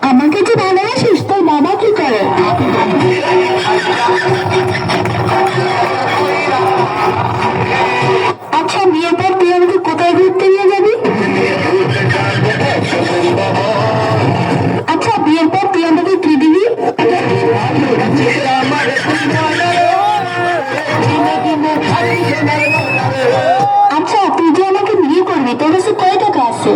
আমাকে যে ভালোবাসিস তোর বাবা কি করে? আচ্ছা বিয়ের পর তুই আমাকে কোথায় ঘুরতে নিয়ে যাবি? আচ্ছা বিয়ের পর তুই আমাকে কি দিবি? আচ্ছা তুই যে আমাকে বিয়ে করবি তোর কাছে কয় টাকা আছে?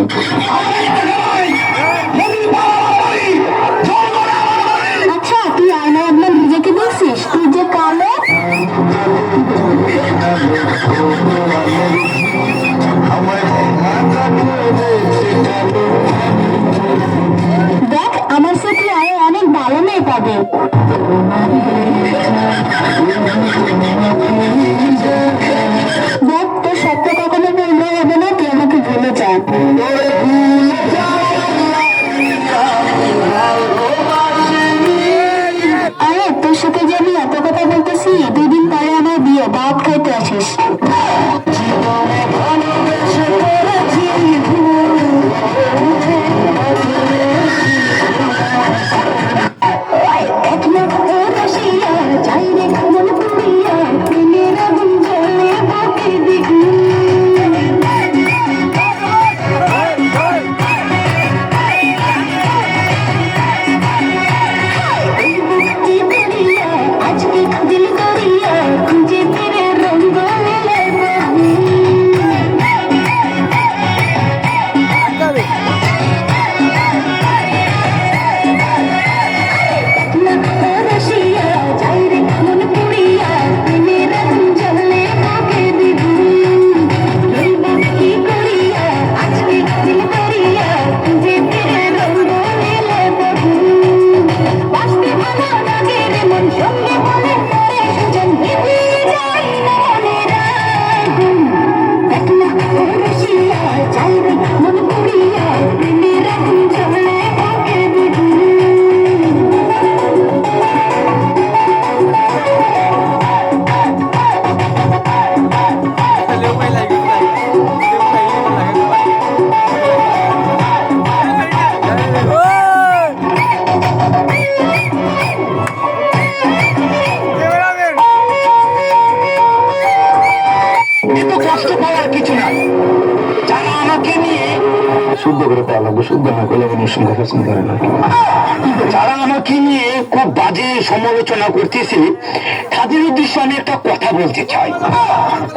আচ্ছা তুই আয়নায় একবার নিজেকে দেখছিস? তুই যে কালো। দেখ আমার সাথে আরো অনেক ভালো মেয়ে পাবে। দেখ তোর সত্য কখনো পূর্ণ হবে না, তুই আমাকে ভুলে যা। আরে তোর সাথে যে আমি এত কথা বলতেছি, 2 দিন পরে আমার বিয়ে, দাওয়াত খাইতে আসিস। শুদ্ধ করে পাওয়া লাগবে, শুদ্ধ না করলে মানুষ সংখ্যা পছন্দ করে না। যারা আমাকে নিয়ে খুব বাজে সমালোচনা করতেছে তাদের উদ্দেশ্যে আমি একটা কথা বলতে চাই।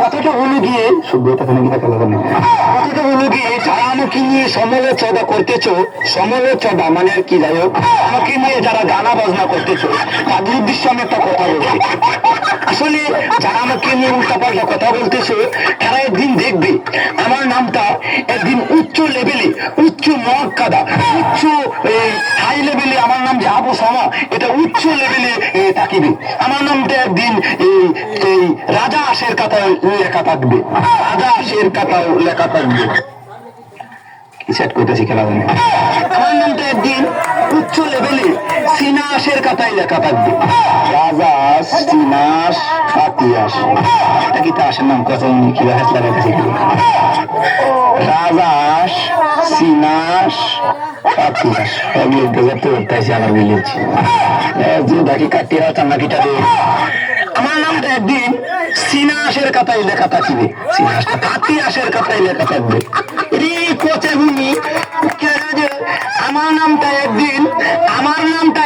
কথাটা হলো গিয়ে শুদ্ধতা কথাটা হলো গিয়ে যারা আমাকে নিয়ে সমালোচনা করতেছো, সমালোচনা মানে আর কি যাই হোক, আমাকে নিয়ে যারা গানা বাজনা করতেছো তাদের উদ্দেশ্যে আমি একটা কথা বলছি। আসলে যারা আমাকে নিয়ে উল্টাপাল্টা কথা বলতেছো তারা একদিন দেখবে আমার নামটা একদিন উচ্চ লেভেলে, উচ্চ মহাকাদা, উচ্চ হাই লেভেলে আমার নাম যে আবু সামা, এটা উচ্চ লেভেলে থাকিবে। আমার নামটা একদিন এই রাজা আশের কাতায় লেখা থাকবে, রাজা আশের কাতায় লেখা থাকবে। সেট করতেছি খেলা জানে। আমার নামটা একদিন উচ্চ লেভেলে সিনাসের কাতায় লেখা থাকবে, রাজাস সিনাস ফাতিয়াস। এটা কি তাসের নাম কত কি হাসলা রেখেছি? রাজাস সিনাস ফাতিয়াস আমি গজব তো উঠতেছি আমার মিলেছি যে বাকি কাটিয়ে রাখতাম নাকিটা দিয়ে। আমার নামটা একদিন সিনাসের কাতায় লেখা থাকিবে, সিনাসটা ফাতিয়াসের কাতায় লেখা থাকবে। আমার নামটা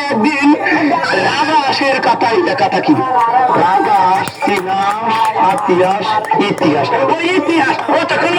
একদিন রাজাসের কাতায় লেখা থাকিবে, রাজাস সিনাস ফাতিয়াস ইতিহাস। ওই ইতিহাস ও তখন